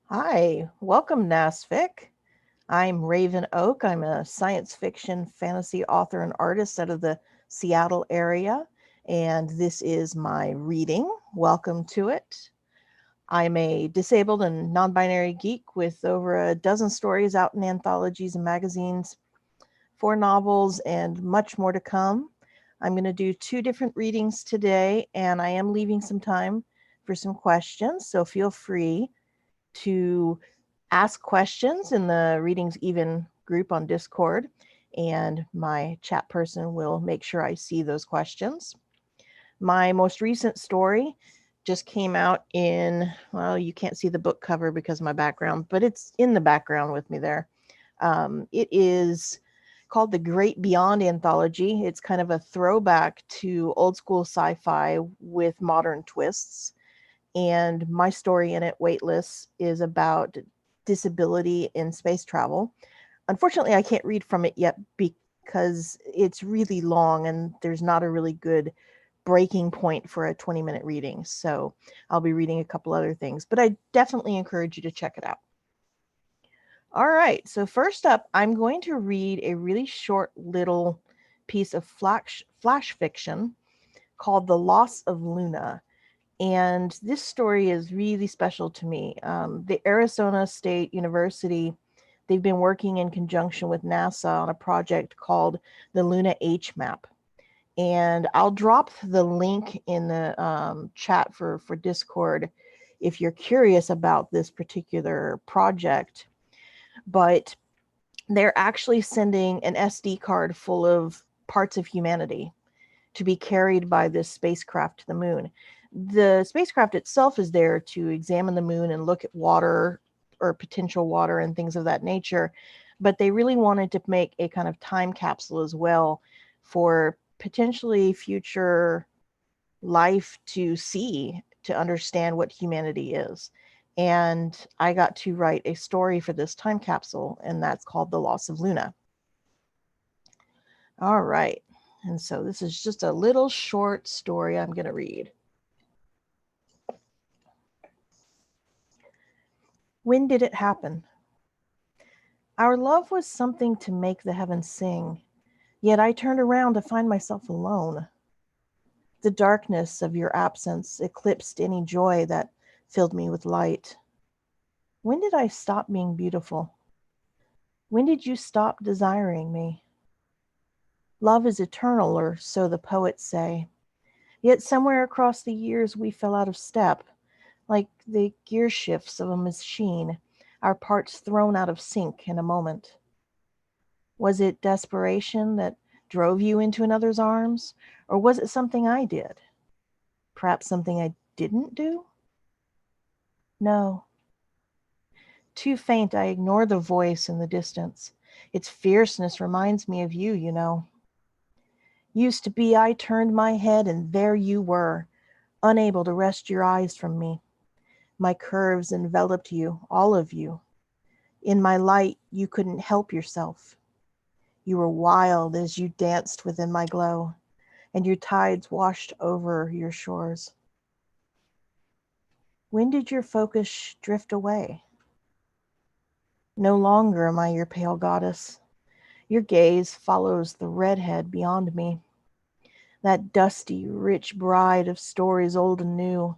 Hi, welcome NASFiC. I'm Raven Oak. I'm a science fiction fantasy author and artist out of the Seattle area, and this is my reading. Welcome to it. I'm a disabled and non binary geek with over a dozen stories out in anthologies and magazines, 4 novels, and much more to come. I'm going to do 2 different readings today, and I am leaving some time for some questions, so feel free to ask questions in the Readings Even group on Discord, and my chat person will make sure I see those questions. My most recent story just came out in, well, you can't see the book cover because of my background, but it's in the background with me there. It is called the Great Beyond Anthology. It's kind of a throwback to old school sci fi with modern twists. And my story in it, Weightless, is about disability in space travel. Unfortunately, I can't read from it yet because it's really long and there's not a really good breaking point for a 20-minute reading. So I'll be reading a couple other things, but I definitely encourage you to check it out. All right, so first up, I'm going to read a really short little piece of flash fiction called The Loss of Luna. And this story is really special to me. The Arizona State University, they've been working in conjunction with NASA on a project called the Luna H map. And I'll drop the link in the chat for Discord if you're curious about this particular project. But they're actually sending an SD card full of parts of humanity to be carried by this spacecraft to the moon. The spacecraft itself is there to examine the moon and look at water or potential water and things of that nature. But they really wanted to make a kind of time capsule as well for potentially future life to see, to understand what humanity is. And I got to write a story for this time capsule, and that's called The Loss of Luna. All right. And so this is just a little short story I'm going to read. When did it happen? Our love was something to make the heavens sing, yet I turned around to find myself alone. The darkness of your absence eclipsed any joy that filled me with light. When did I stop being beautiful? When did you stop desiring me? Love is eternal, or so the poets say. Yet somewhere across the years we fell out of step, like the gear shifts of a machine, our parts thrown out of sync in a moment. Was it desperation that drove you into another's arms, or was it something I did? Perhaps something I didn't do? No. Too faint, I ignore the voice in the distance. Its fierceness reminds me of you, you know. Used to be, I turned my head, and there you were, unable to wrest your eyes from me. My curves enveloped you, all of you. In my light, you couldn't help yourself. You were wild as you danced within my glow, and your tides washed over your shores. When did your focus drift away? No longer am I your pale goddess. Your gaze follows the redhead beyond me, that dusty, rich bride of stories old and new.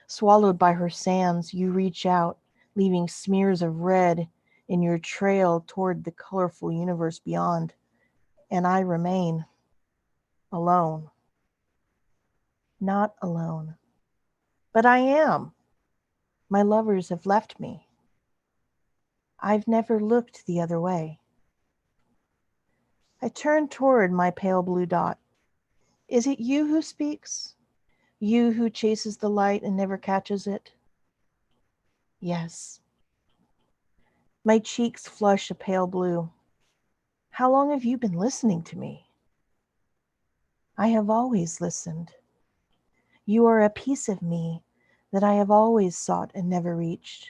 Swallowed by her sands, you reach out, leaving smears of red in your trail toward the colorful universe beyond. And I remain alone. Not alone. But I am. My lovers have left me. I've never looked the other way. I turn toward my pale blue dot. Is it you who speaks? You who chases the light and never catches it? Yes. My cheeks flush a pale blue. How long have you been listening to me? I have always listened. You are a piece of me that I have always sought and never reached.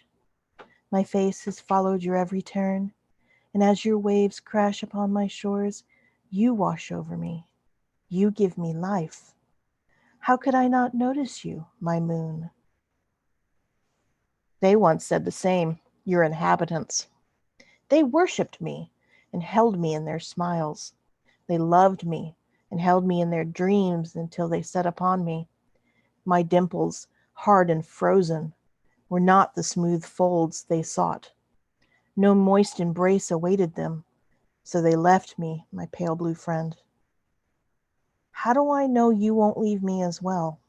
My face has followed your every turn, and as your waves crash upon my shores, you wash over me. You give me life. How could I not notice you, my moon? They once said the same, your inhabitants. They worshipped me and held me in their smiles. They loved me and held me in their dreams until they set upon me. My dimples, hard and frozen, were not the smooth folds they sought. No moist embrace awaited them, so they left me, my pale blue friend. How do I know you won't leave me as well?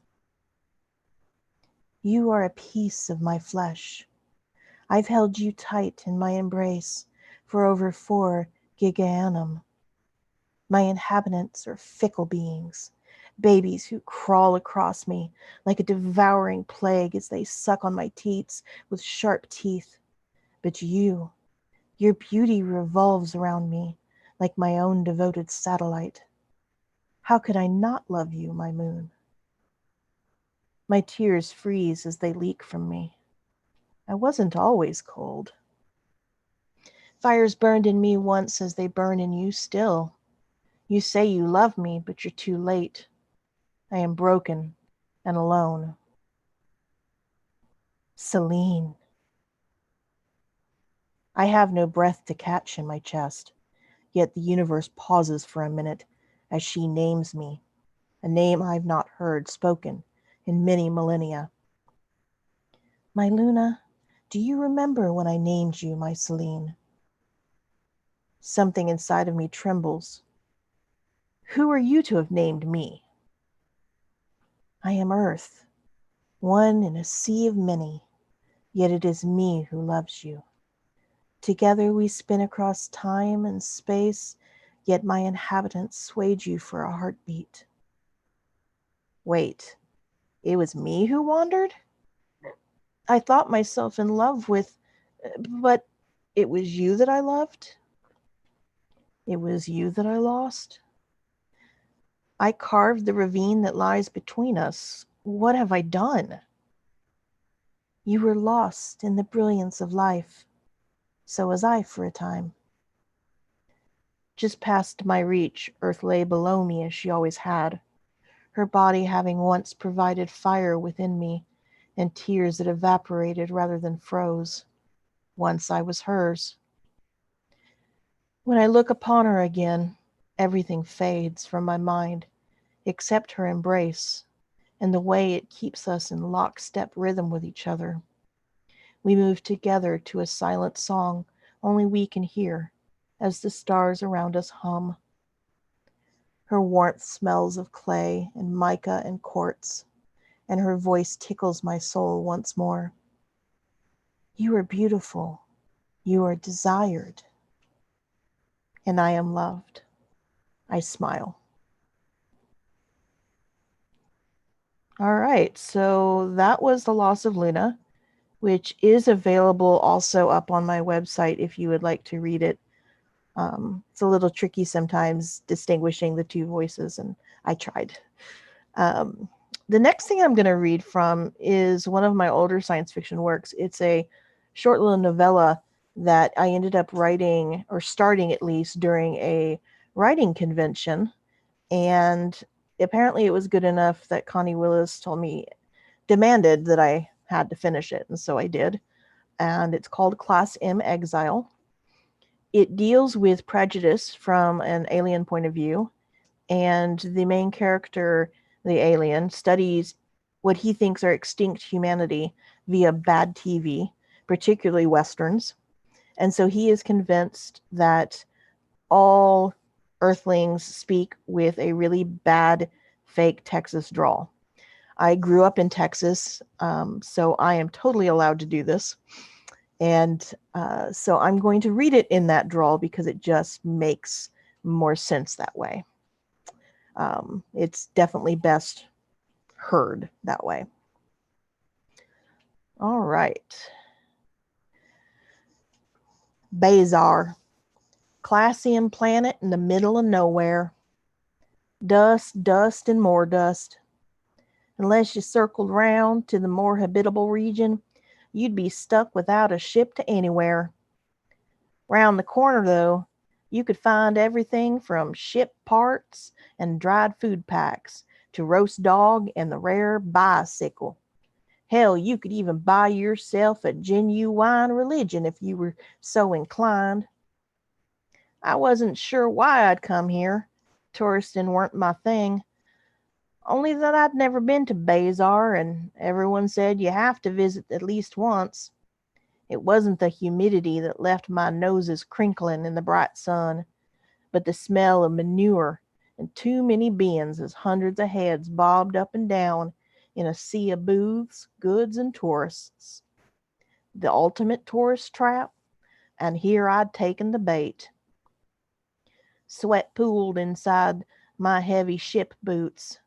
You are a piece of my flesh. I've held you tight in my embrace for over 4 gigaannum. My inhabitants are fickle beings, babies who crawl across me like a devouring plague as they suck on my teats with sharp teeth. But you, your beauty revolves around me like my own devoted satellite. How could I not love you, my moon? My tears freeze as they leak from me. I wasn't always cold. Fires burned in me once as they burn in you still. You say you love me, but you're too late. I am broken and alone. Celine. I have no breath to catch in my chest, yet the universe pauses for a minute as she names me, a name I've not heard spoken in many millennia. My Luna, do you remember when I named you my Celine? Something inside of me trembles. Who are you to have named me? I am Earth, one in a sea of many, yet it is me who loves you. Together we spin across time and space, yet my inhabitants swayed you for a heartbeat. Wait, it was me who wandered? I thought myself in love with, but it was you that I loved? It was you that I lost? I carved the ravine that lies between us. What have I done? You were lost in the brilliance of life. So was I for a time. Just past my reach, Earth lay below me as she always had, her body having once provided fire within me and tears that evaporated rather than froze. Once I was hers. When I look upon her again, everything fades from my mind except her embrace and the way it keeps us in lockstep rhythm with each other. We move together to a silent song only we can hear as the stars around us hum. Her warmth smells of clay and mica and quartz, and her voice tickles my soul once more. You are beautiful. You are desired. And I am loved. I smile. All right, so that was The Loss of Luna, which is available also up on my website if you would like to read it. It's a little tricky sometimes distinguishing the two voices, and I tried. The next thing I'm going to read from is one of my older science fiction works. It's a short little novella that I ended up writing, or starting at least, during a writing convention. And apparently it was good enough that Connie Willis demanded that I had to finish it. And so I did. And it's called Class M Exile. It deals with prejudice from an alien point of view. And the main character, the alien, studies what he thinks are extinct humanity via bad TV, particularly Westerns. And so he is convinced that all Earthlings speak with a really bad, fake Texas drawl. I grew up in Texas, so I am totally allowed to do this. And so I'm going to read it in that drawl because it just makes more sense that way. It's definitely best heard that way. All right. Bazar, Classium planet in the middle of nowhere. Dust, dust, and more dust. Unless you circled round to the more habitable region, you'd be stuck without a ship to anywhere. Round the corner, though, you could find everything from ship parts and dried food packs to roast dog and the rare bicycle. Hell, you could even buy yourself a genuine religion if you were so inclined. I wasn't sure why I'd come here. Touristing weren't my thing. Only that I'd never been to Bazar, and everyone said you have to visit at least once. It wasn't the humidity that left my noses crinkling in the bright sun, but the smell of manure and too many bins as hundreds of heads bobbed up and down in a sea of booths, goods, and tourists. The ultimate tourist trap, and here I'd taken the bait. Sweat pooled inside my heavy ship boots.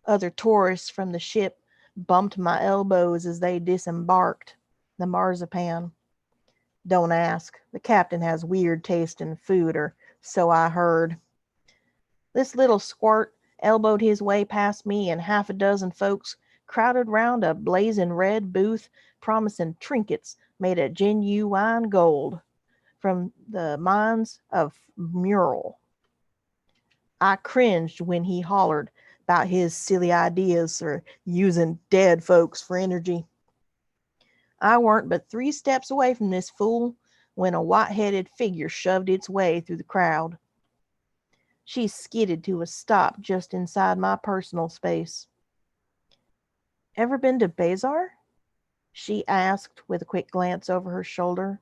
Other tourists from the ship bumped my elbows as they disembarked the marzipan. Don't ask. The captain has weird taste in food, or so I heard. This little squirt elbowed his way past me, and half a dozen folks crowded round a blazing red booth promising trinkets made of genuine gold from the mines of Mural. I cringed when he hollered about his silly ideas for using dead folks for energy. I weren't but 3 steps away from this fool when a white-headed figure shoved its way through the crowd. She skidded to a stop just inside my personal space. Ever been to Bazar? She asked with a quick glance over her shoulder.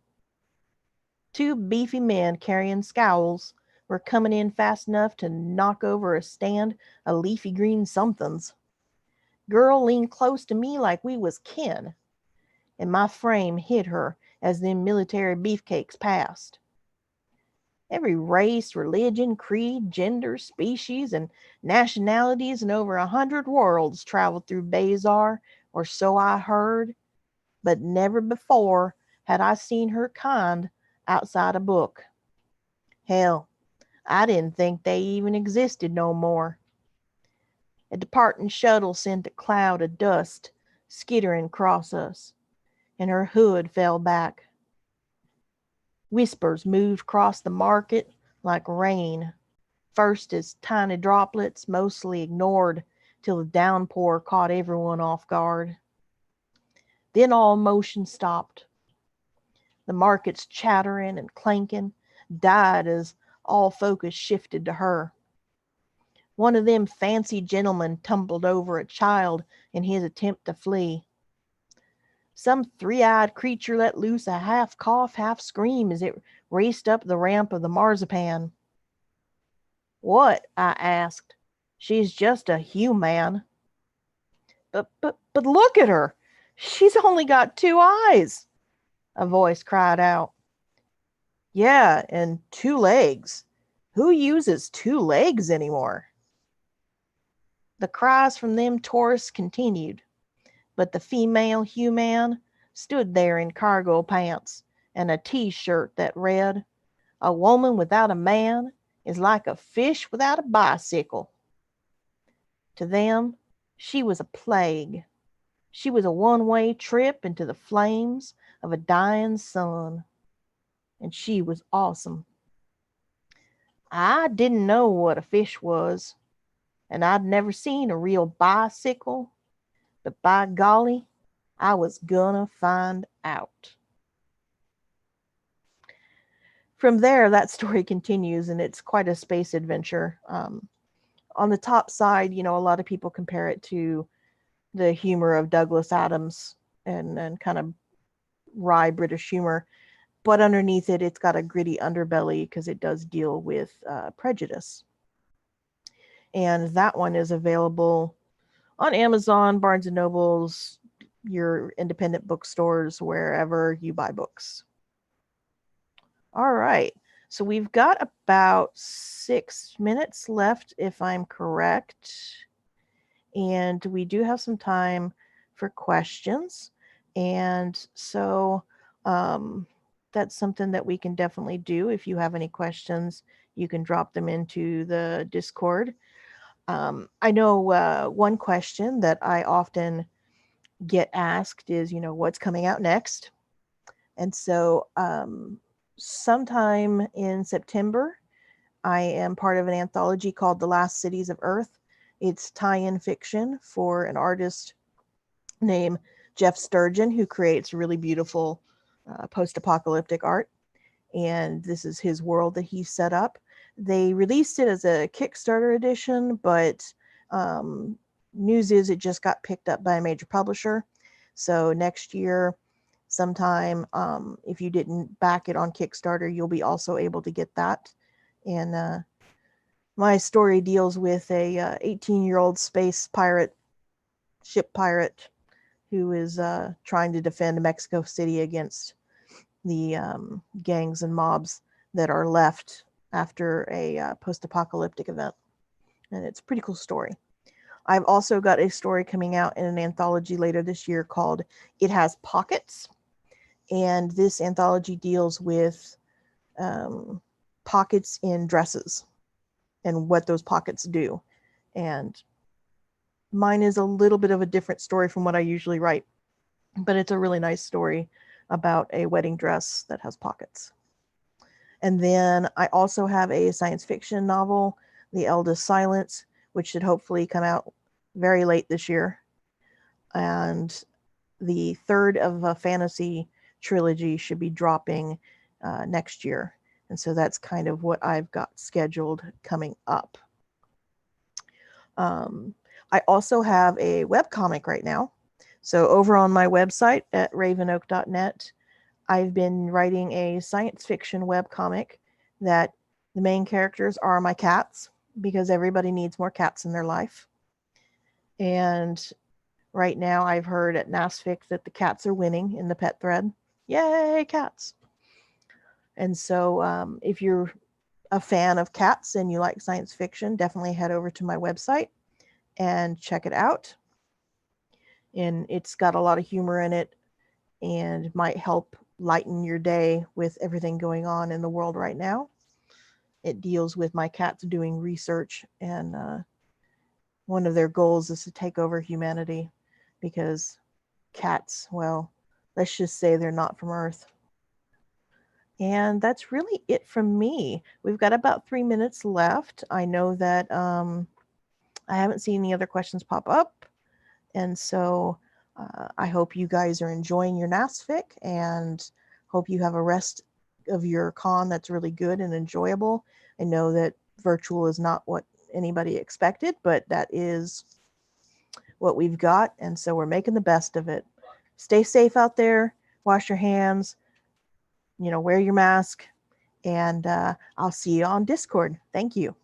2 beefy men carrying scowls were coming in fast enough to knock over a stand of leafy green somethings. Girl leaned close to me like we was kin, and my frame hit her as them military beefcakes passed. Every race, religion, creed, gender, species, and nationalities in over 100 worlds traveled through Bazar, or so I heard, but never before had I seen her kind outside a book. Hell, I didn't think they even existed no more. A departing shuttle sent a cloud of dust skittering across us, and her hood fell back. Whispers moved across the market like rain, first as tiny droplets, mostly ignored, till the downpour caught everyone off guard. Then all motion stopped. The market's chattering and clanking died as all focus shifted to her. One of them fancy gentlemen tumbled over a child in his attempt to flee. Some 3-eyed creature let loose a half cough, half scream as it raced up the ramp of the marzipan. What? I asked. She's just a human. But look at her. She's only got 2 eyes, a voice cried out. Yeah, and 2 legs. Who uses 2 legs anymore? The cries from them tourists continued, but the female human stood there in cargo pants and a t-shirt that read, "A woman without a man is like a fish without a bicycle." To them, she was a plague. She was a one-way trip into the flames of a dying sun. And she was awesome. I didn't know what a fish was, and I'd never seen a real bicycle, but by golly, I was gonna find out. From there, that story continues, and it's quite a space adventure. On the top side, a lot of people compare it to the humor of Douglas Adams and kind of wry British humor. But underneath it, it's got a gritty underbelly because it does deal with prejudice. And that one is available on Amazon, Barnes and Nobles, your independent bookstores, wherever you buy books. All right. So we've got about 6 minutes left, if I'm correct. And we do have some time for questions. And so that's something that we can definitely do. If you have any questions, you can drop them into the Discord. I know one question that I often get asked is, what's coming out next? And so sometime in September, I am part of an anthology called The Last Cities of Earth. It's tie-in fiction for an artist named Jeff Sturgeon, who creates really beautiful post-apocalyptic art. And this is his world that he set up. They released it as a Kickstarter edition, but news is it just got picked up by a major publisher. So next year, sometime, if you didn't back it on Kickstarter, you'll be also able to get that. And my story deals with a 18-year-old space pirate, ship pirate, who is trying to defend Mexico City against the gangs and mobs that are left after a post-apocalyptic event. And it's a pretty cool story. I've also got a story coming out in an anthology later this year called It Has Pockets. And this anthology deals with pockets in dresses and what those pockets do. And mine is a little bit of a different story from what I usually write, but it's a really nice story about a wedding dress that has pockets. And then I also have a science fiction novel, The Eldest Silence, which should hopefully come out very late this year. And the third of a fantasy trilogy should be dropping next year. And so that's kind of what I've got scheduled coming up. I also have a webcomic right now. So over on my website at ravenoak.net, I've been writing a science fiction webcomic that the main characters are my cats, because everybody needs more cats in their life. And right now I've heard at NASFiC that the cats are winning in the pet thread. Yay, cats. And so if you're a fan of cats and you like science fiction, definitely head over to my website and check it out. And it's got a lot of humor in it and might help lighten your day with everything going on in the world right now. It deals with my cats doing research, and one of their goals is to take over humanity, because cats, well, let's just say they're not from Earth. And that's really it from me. We've got about 3 minutes left. I know that I haven't seen any other questions pop up. And so I hope you guys are enjoying your NASFiC, and hope you have a rest of your con that's really good and enjoyable. I know that virtual is not what anybody expected, but that is what we've got. And so we're making the best of it. Stay safe out there. Wash your hands. Wear your mask. And I'll see you on Discord. Thank you.